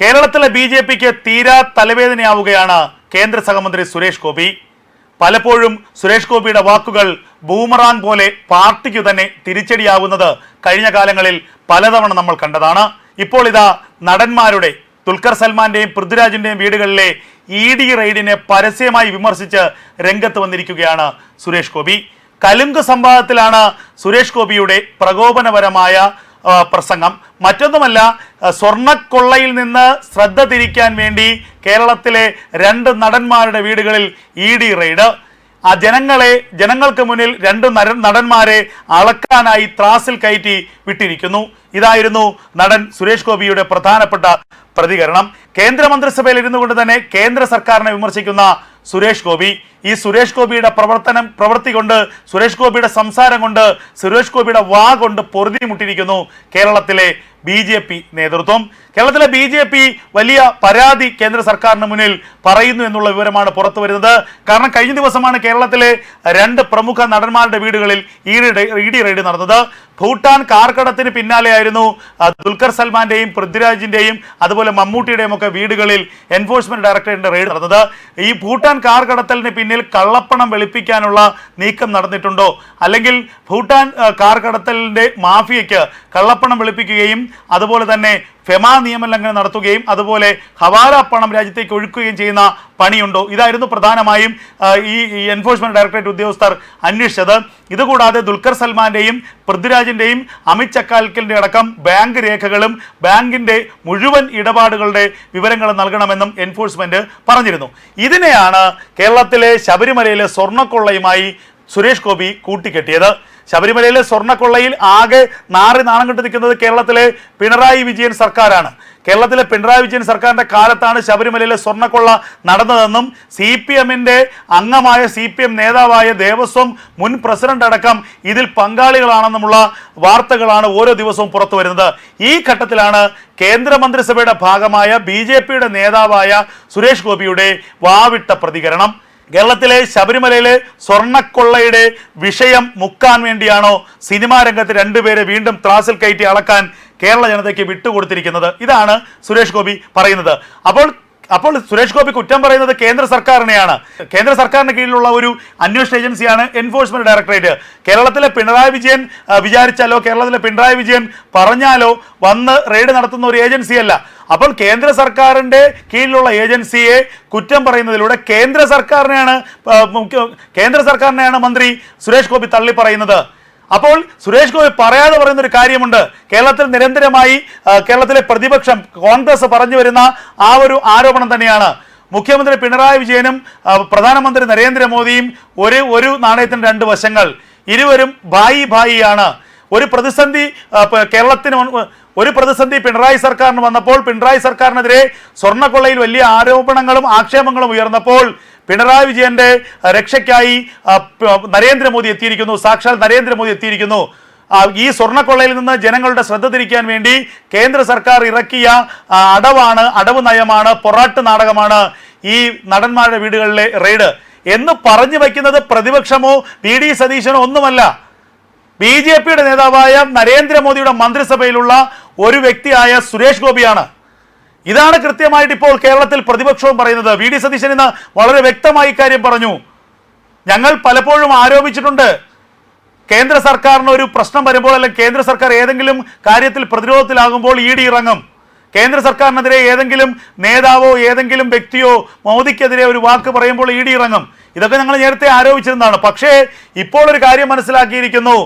കേരളത്തിലെ ബി.ജെ.പിക്ക് തീരാ തലവേദനയാവുകയാണ് കേന്ദ്ര സഹമന്ത്രി സുരേഷ് ഗോപി. പലപ്പോഴും സുരേഷ് ഗോപിയുടെ വാക്കുകൾ ബൂമറാങ് പോലെ പാർട്ടിക്കു തന്നെ തിരിച്ചടിയാവുന്നത് കഴിഞ്ഞ കാലങ്ങളിൽ പലതവണ നമ്മൾ കണ്ടതാണ്. ഇപ്പോൾ ഇതാ നടന്മാരുടെ ദുൽഖർ സൽമാന്റെയും പൃഥ്വിരാജിന്റെയും വീടുകളിലെ ED റെയ്ഡിനെ പരസ്യമായി വിമർശിച്ച് രംഗത്ത് വന്നിരിക്കുകയാണ് സുരേഷ് ഗോപി. കലുങ്ക് സംവാദത്തിലാണ് സുരേഷ് ഗോപിയുടെ പ്രകോപനപരമായ പ്രസംഗം. മറ്റൊന്നുമല്ല, സ്വർണ്ണക്കൊള്ളയിൽ നിന്ന് ശ്രദ്ധ തിരിക്കാൻ വേണ്ടി കേരളത്തിലെ 2 നടന്മാരുടെ വീടുകളിൽ ED റെയ്ഡ്. ആ ജനങ്ങൾക്ക് മുന്നിൽ 2 നടന്മാരെ അളക്കാനായി ത്രാസിൽ കയറ്റി വിട്ടിരിക്കുന്നു. ഇതായിരുന്നു നടൻ സുരേഷ് ഗോപിയുടെ പ്രധാനപ്പെട്ട പ്രതികരണം. കേന്ദ്രമന്ത്രിസഭയിൽ ഇരുന്നു കൊണ്ട് തന്നെ കേന്ദ്ര സർക്കാരിനെ വിമർശിക്കുന്ന സുരേഷ് ഗോപി, ഈ സുരേഷ് ഗോപിയുടെ പ്രവൃത്തി കൊണ്ട്, സുരേഷ് ഗോപിയുടെ സംസാരം കൊണ്ട്, സുരേഷ് ഗോപിയുടെ വാ കൊണ്ട് പൊറുതിമുട്ടിയിരിക്കുന്നു കേരളത്തിലെ ബി.ജെ.പി നേതൃത്വം. കേരളത്തിലെ ബി.ജെ.പി വലിയ പരാതി കേന്ദ്ര സർക്കാരിന് മുന്നിൽ പറയുന്നു എന്നുള്ള വിവരമാണ് പുറത്തു വരുന്നത്. കാരണം കഴിഞ്ഞ ദിവസമാണ് കേരളത്തിലെ 2 പ്രമുഖ നടന്മാരുടെ വീടുകളിൽ ED റെയ്ഡ് നടന്നത്. ഭൂട്ടാൻ കാർക്കടത്തിന് പിന്നാലെയായിരുന്നു ദുൽഖർ സൽമാന്റെയും പൃഥ്വിരാജിന്റെയും അതുപോലെ മമ്മൂട്ടിയുടെയും ഒക്കെ വീടുകളിൽ എൻഫോഴ്സ്മെന്റ് ഡയറക്ടറേറ്റിന്റെ റെയ്ഡ് നടന്നത്. ഈ ഭൂട്ടാൻ കാർക്കടത്തലിന് പിന്നിൽ കള്ളപ്പണം വെളുപ്പിക്കാനുള്ള നീക്കം നടന്നിട്ടുണ്ടോ, അല്ലെങ്കിൽ ഭൂട്ടാൻ കാർക്കടത്തലിന്റെ മാഫിയയ്ക്ക് കള്ളപ്പണം വെളുപ്പിക്കുകയും അതുപോലെ തന്നെ ഫെമാ നിയമലംഘനം നടത്തുകയും അതുപോലെ ഹവാല പണം രാജ്യത്തേക്ക് ഒഴുക്കുകയും ചെയ്യുന്ന പണിയുണ്ടോ? ഇതായിരുന്നു പ്രധാനമായും ഈ എൻഫോഴ്സ്മെന്റ് ഡയറക്ടറേറ്റ് ഉദ്യോഗസ്ഥർ അന്വേഷിച്ചത്. ഇതുകൂടാതെ ദുൽഖർ സൽമാന്റെയും പൃഥ്വിരാജിന്റെയും അമിത് ചക്കാൽക്കലിന്റെ അടക്കം ബാങ്ക് രേഖകളും ബാങ്കിന്റെ മുഴുവൻ ഇടപാടുകളുടെ വിവരങ്ങളും നൽകണമെന്നും എൻഫോഴ്സ്മെന്റ് പറഞ്ഞിരുന്നു. ഇതിനെയാണ് കേരളത്തിലെ ശബരിമലയിലെ സ്വർണ്ണക്കൊള്ളയുമായി സുരേഷ് ഗോപി കൂട്ടിക്കെട്ടിയത്. ശബരിമലയിലെ സ്വർണ്ണക്കൊള്ളയിൽ ആകെ നാണം കെട്ട് നിൽക്കുന്നത് കേരളത്തിലെ പിണറായി വിജയൻ സർക്കാരാണ്. കേരളത്തിലെ പിണറായി വിജയൻ സർക്കാരിന്റെ കാലത്താണ് ശബരിമലയിലെ സ്വർണ്ണക്കൊള്ള നടന്നതെന്നും CPMന്റെ അംഗമായ CPM നേതാവായ ദേവസ്വം മുൻ പ്രസിഡന്റ് അടക്കം ഇതിൽ പങ്കാളികളാണെന്നുമുള്ള വാർത്തകളാണ് ഓരോ ദിവസവും പുറത്തു വരുന്നത്. ഈ ഘട്ടത്തിലാണ് കേന്ദ്രമന്ത്രിസഭയുടെ ഭാഗമായ BJPയുടെ നേതാവായ സുരേഷ് ഗോപിയുടെ വാവിട്ട പ്രതികരണം. കേരളത്തിലെ ശബരിമലയിലെ സ്വർണ്ണക്കൊള്ളയുടെ വിഷയം മുക്കാൻ വേണ്ടിയാണോ സിനിമാ രംഗത്ത് 2 പേരെ വീണ്ടും ത്രാസിൽ കയറ്റി അളക്കാൻ കേരള ജനതയ്ക്ക് വിട്ടുകൊടുത്തിരിക്കുന്നത്? ഇതാണ് സുരേഷ് ഗോപി പറയുന്നത്. അപ്പോൾ സുരേഷ് ഗോപി കുറ്റം പറയുന്നത് കേന്ദ്ര സർക്കാരിനെയാണ്. കേന്ദ്ര സർക്കാരിന് കീഴിലുള്ള ഒരു അന്വേഷണ ഏജൻസിയാണ് എൻഫോഴ്സ്മെന്റ് ഡയറക്ടറേറ്റ്. കേരളത്തിലെ പിണറായി വിജയൻ വിചാരിച്ചാലോ കേരളത്തിലെ പിണറായി വിജയൻ പറഞ്ഞാലോ വന്ന് റെയ്ഡ് നടത്തുന്ന ഒരു ഏജൻസിയല്ല. അപ്പോൾ കേന്ദ്ര സർക്കാരിന്റെ കീഴിലുള്ള ഏജൻസിയെ കുറ്റം പറയുന്നതിലൂടെ കേന്ദ്ര സർക്കാരിനെയാണ് മന്ത്രി സുരേഷ് ഗോപി തള്ളി പറയുന്നത്. അപ്പോൾ സുരേഷ് ഗോപി പറയാതെ പറയുന്ന ഒരു കാര്യമുണ്ട്. കേരളത്തിൽ നിരന്തരമായി കേരളത്തിലെ പ്രതിപക്ഷം കോൺഗ്രസ് പറഞ്ഞു വരുന്ന ആ ഒരു ആരോപണം തന്നെയാണ്. മുഖ്യമന്ത്രി പിണറായി വിജയനും പ്രധാനമന്ത്രി നരേന്ദ്രമോദിയും ഒരു നാണയത്തിന് 2 വശങ്ങൾ. ഇരുവരും ഭായിയാണ്. ഒരു പ്രതിസന്ധി പിണറായി സർക്കാരിന് വന്നപ്പോൾ, പിണറായി സർക്കാരിനെതിരെ സ്വർണ്ണക്കൊള്ളയിൽ വലിയ ആരോപണങ്ങളും ആക്ഷേപങ്ങളും ഉയർന്നപ്പോൾ പിണറായി വിജയന്റെ രക്ഷയ്ക്കായി നരേന്ദ്രമോദി എത്തിയിരിക്കുന്നു. സാക്ഷാൽ നരേന്ദ്രമോദി എത്തിയിരിക്കുന്നു. ഈ സ്വർണ്ണക്കൊള്ളയിൽ നിന്ന് ജനങ്ങളുടെ ശ്രദ്ധ തിരിക്കാൻ വേണ്ടി കേന്ദ്ര സർക്കാർ ഇറക്കിയ അടവ് നയമാണ്, പൊറാട്ട് നാടകമാണ് ഈ നടന്മാരുടെ വീടുകളിലെ റെയ്ഡ് എന്ന് പറഞ്ഞു വയ്ക്കുന്നത് പ്രതിപക്ഷമോ VD സതീശനോ ഒന്നുമല്ല, BJPയുടെ നേതാവായ നരേന്ദ്രമോദിയുടെ മന്ത്രിസഭയിലുള്ള ഒരു വ്യക്തിയായ സുരേഷ് ഗോപിയാണ്. ഇതാണ് കൃത്യമായിട്ട് ഇപ്പോൾ കേരളത്തിൽ പ്രതിപക്ഷവും പറയുന്നത്. VD സതീശൻ ഇന്ന് വളരെ വ്യക്തമായി കാര്യം പറഞ്ഞു. ഞങ്ങൾ പലപ്പോഴും ആരോപിച്ചിട്ടുണ്ട്, കേന്ദ്ര സർക്കാരിന് ഒരു പ്രശ്നം വരുമ്പോൾ, അല്ലെങ്കിൽ കേന്ദ്ര സർക്കാർ ഏതെങ്കിലും കാര്യത്തിൽ പ്രതിരോധത്തിലാകുമ്പോൾ ED ഇറങ്ങും. കേന്ദ്ര സർക്കാരിനെതിരെ ഏതെങ്കിലും നേതാവോ ഏതെങ്കിലും വ്യക്തിയോ മോദിക്കെതിരെ ഒരു വാക്ക് പറയുമ്പോൾ ED ഇറങ്ങും. ഇതൊക്കെ ഞങ്ങൾ നേരത്തെ ആരോപിച്ചിരുന്നതാണ്. പക്ഷേ ഇപ്പോൾ ഒരു കാര്യം മനസ്സിലാക്കിയിരിക്കുന്നു.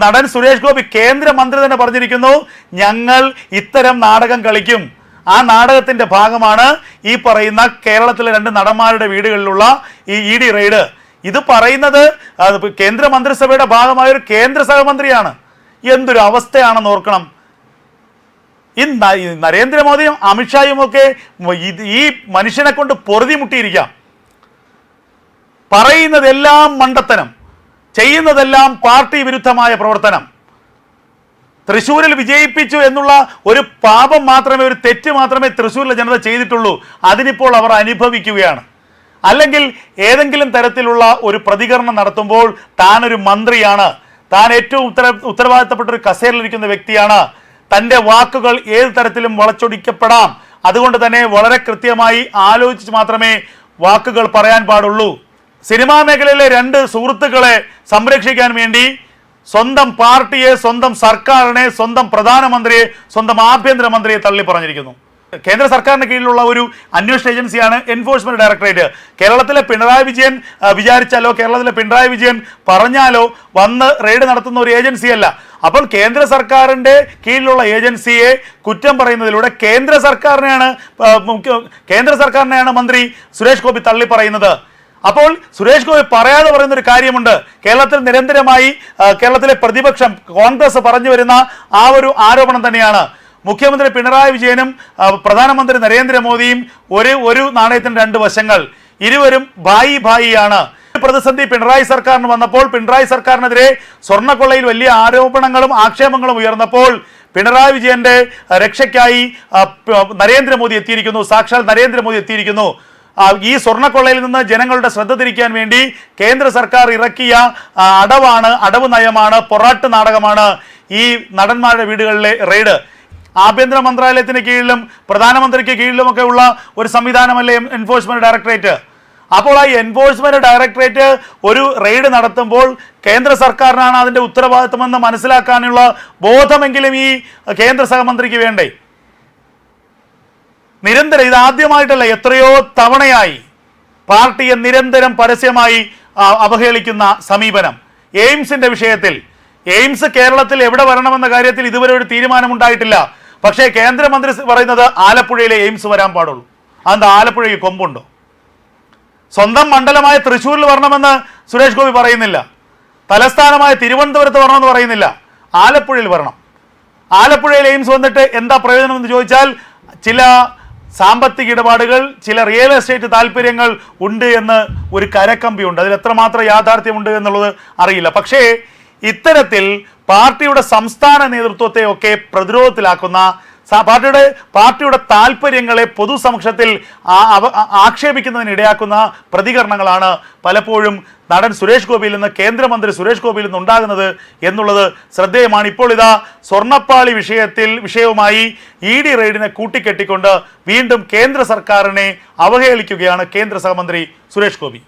നടൻ സുരേഷ് ഗോപി, കേന്ദ്രമന്ത്രി തന്നെ പറഞ്ഞിരിക്കുന്നു, ഞങ്ങൾ ഇത്തരം നാടകം കളിക്കും. ആ നാടകത്തിന്റെ ഭാഗമാണ് ഈ പറയുന്ന കേരളത്തിലെ 2 നടന്മാരുടെ വീടുകളിലുള്ള ഈ ED റെയ്ഡ്. ഇത് പറയുന്നത് കേന്ദ്രമന്ത്രിസഭയുടെ ഭാഗമായ ഒരു കേന്ദ്ര സഹമന്ത്രിയാണ്. എന്തൊരു അവസ്ഥയാണെന്ന് ഓർക്കണം. ഈ നരേന്ദ്രമോദിയും അമിത്ഷായും ഒക്കെ ഈ മനുഷ്യനെ കൊണ്ട് പൊറുതിമുട്ടിയിരിക്കാം. പറയുന്നതെല്ലാം മണ്ടത്തനം, ചെയ്യുന്നതെല്ലാം പാർട്ടി വിരുദ്ധമായ പ്രവർത്തനം. തൃശ്ശൂരിൽ വിജയിപ്പിച്ചു എന്നുള്ള ഒരു പാപം മാത്രമേ, ഒരു തെറ്റ് മാത്രമേ തൃശ്ശൂരിലെ ജനത ചെയ്തിട്ടുള്ളൂ. അതിനിപ്പോൾ അവർ അനുഭവിക്കുകയാണ്. അല്ലെങ്കിൽ ഏതെങ്കിലും തരത്തിലുള്ള ഒരു പ്രതികരണം നടത്തുമ്പോൾ താനൊരു മന്ത്രിയാണ്, താൻ ഏറ്റവും ഉത്തരവാദിത്തപ്പെട്ട ഒരു കസേരയിലിരിക്കുന്ന വ്യക്തിയാണ്, തൻ്റെ വാക്കുകൾ ഏത് തരത്തിലും വളച്ചൊടിക്കപ്പെടാം, അതുകൊണ്ട് തന്നെ വളരെ കൃത്യമായി ആലോചിച്ച് മാത്രമേ വാക്കുകൾ പറയാൻ പാടുള്ളൂ. സിനിമാ മേഖലയിലെ രണ്ട് സുഹൃത്തുക്കളെ സംരക്ഷിക്കാൻ വേണ്ടി സ്വന്തം പാർട്ടിയെ, സ്വന്തം സർക്കാരിനെ, സ്വന്തം പ്രധാനമന്ത്രിയെ, സ്വന്തം ആഭ്യന്തരമന്ത്രിയെ തള്ളി പറഞ്ഞിരിക്കുന്നു. കേന്ദ്ര സർക്കാരിന് കീഴിലുള്ള ഒരു അന്വേഷണ ഏജൻസിയാണ് എൻഫോഴ്സ്മെന്റ് ഡയറക്ടറേറ്റ്. കേരളത്തിലെ പിണറായി വിജയൻ വിചാരിച്ചാലോ കേരളത്തിലെ പിണറായി വിജയൻ പറഞ്ഞാലോ വന്ന് റെയ്ഡ് നടത്തുന്ന ഒരു ഏജൻസിയല്ല. അപ്പോൾ കേന്ദ്ര സർക്കാരിന്റെ കീഴിലുള്ള ഏജൻസിയെ കുറ്റം പറയുന്നതിലൂടെ കേന്ദ്ര സർക്കാരിനെയാണ് മന്ത്രി സുരേഷ് ഗോപി തള്ളി പറയുന്നത്. അപ്പോൾ സുരേഷ് ഗോപി പറയാതെ പറയുന്ന ഒരു കാര്യമുണ്ട്. കേരളത്തിൽ നിരന്തരമായി കേരളത്തിലെ പ്രതിപക്ഷം കോൺഗ്രസ് പറഞ്ഞു വരുന്ന ആ ഒരു ആരോപണം തന്നെയാണ്. മുഖ്യമന്ത്രി പിണറായി വിജയനും പ്രധാനമന്ത്രി നരേന്ദ്രമോദിയും ഒരു നാണയത്തിന് രണ്ട് വശങ്ങൾ, ഇരുവരും ഭായിയാണ്. പ്രതിസന്ധി പിണറായി സർക്കാരിന് വന്നപ്പോൾ പിണറായി സർക്കാരിനെതിരെ സ്വർണ്ണക്കൊള്ളയിൽ വലിയ ആരോപണങ്ങളും ആക്ഷേപങ്ങളും ഉയർന്നപ്പോൾ പിണറായി വിജയന്റെ രക്ഷയ്ക്കായി നരേന്ദ്രമോദി എത്തിയിരിക്കുന്നു, സാക്ഷാൽ നരേന്ദ്രമോദി എത്തിയിരിക്കുന്നു. ഈ സ്വർണ്ണക്കൊള്ളയിൽ നിന്ന് ജനങ്ങളുടെ ശ്രദ്ധ തിരിക്കാൻ വേണ്ടി കേന്ദ്ര സർക്കാർ ഇറക്കിയ അടവ് നയമാണ്, പൊറാട്ട് നാടകമാണ് ഈ നടന്മാരുടെ വീടുകളിലെ റെയ്ഡ്. ആഭ്യന്തര മന്ത്രാലയത്തിന് കീഴിലും പ്രധാനമന്ത്രിക്ക് കീഴിലുമൊക്കെ ഉള്ള ഒരു സംവിധാനമല്ലേ എൻഫോഴ്സ്മെന്റ് ഡയറക്ടറേറ്റ്. അപ്പോൾ ആ എൻഫോഴ്സ്മെന്റ് ഡയറക്ടറേറ്റ് ഒരു റെയ്ഡ് നടത്തുമ്പോൾ കേന്ദ്ര സർക്കാരിനാണ് അതിന്റെ ഉത്തരവാദിത്വമെന്ന് മനസ്സിലാക്കാനുള്ള ബോധമെങ്കിലും ഈ കേന്ദ്ര സഹമന്ത്രിക്ക് വേണ്ടേ? നിരന്തരം, ഇതാദ്യമായിട്ടല്ല, എത്രയോ തവണയായി പാർട്ടിയെ നിരന്തരം പരസ്യമായി അവഹേളിക്കുന്ന സമീപനം. എയിംസിന്റെ വിഷയത്തിൽ എയിംസ് കേരളത്തിൽ എവിടെ വരണമെന്ന കാര്യത്തിൽ ഇതുവരെ ഒരു തീരുമാനമുണ്ടായിട്ടില്ല. പക്ഷേ കേന്ദ്രമന്ത്രി പറയുന്നത് ആലപ്പുഴയിലെ എയിംസ് വരാൻ പാടുള്ളൂ. അതെന്താ, ആലപ്പുഴയിൽ കൊമ്പുണ്ടോ? സ്വന്തം മണ്ഡലമായ തൃശ്ശൂരിൽ വരണമെന്ന് സുരേഷ് ഗോപി പറയുന്നില്ല, തലസ്ഥാനമായ തിരുവനന്തപുരത്ത് വരണമെന്ന് പറയുന്നില്ല, ആലപ്പുഴയിൽ വരണം. ആലപ്പുഴയിൽ എയിംസ് വന്നിട്ട് എന്താ പ്രയോജനമെന്ന് ചോദിച്ചാൽ ചില സാമ്പത്തിക ഇടപാടുകൾ, ചില റിയൽ എസ്റ്റേറ്റ് താല്പര്യങ്ങൾ ഉണ്ട് എന്ന് ഒരു കരക്കമ്പിയുണ്ട്. അതിൽ എത്രമാത്രം യാഥാർത്ഥ്യമുണ്ട് എന്നുള്ളത് അറിയില്ല. പക്ഷേ ഇത്തരത്തിൽ പാർട്ടിയുടെ സംസ്ഥാന നേതൃത്വത്തെ ഒക്കെ പ്രതിരോധത്തിലാക്കുന്ന, പാർട്ടിയുടെ താല്പര്യങ്ങളെ പൊതുസമക്ഷത്തിൽ ആക്ഷേപിക്കുന്നതിനിടയാക്കുന്ന പ്രതികരണങ്ങളാണ് പലപ്പോഴും നടൻ സുരേഷ് ഗോപിയിൽ നിന്ന്, കേന്ദ്രമന്ത്രി സുരേഷ് ഗോപിയിൽ നിന്ന് ഉണ്ടാകുന്നത് എന്നുള്ളത് ശ്രദ്ധേയമാണ്. ഇപ്പോൾ ഇതാ സ്വർണ്ണപ്പാളി വിഷയവുമായി ED റെയ്ഡിനെ കൂട്ടിക്കെട്ടിക്കൊണ്ട് വീണ്ടും കേന്ദ്ര സർക്കാരിനെ അവഹേളിക്കുകയാണ് കേന്ദ്ര സഹമന്ത്രി സുരേഷ് ഗോപി.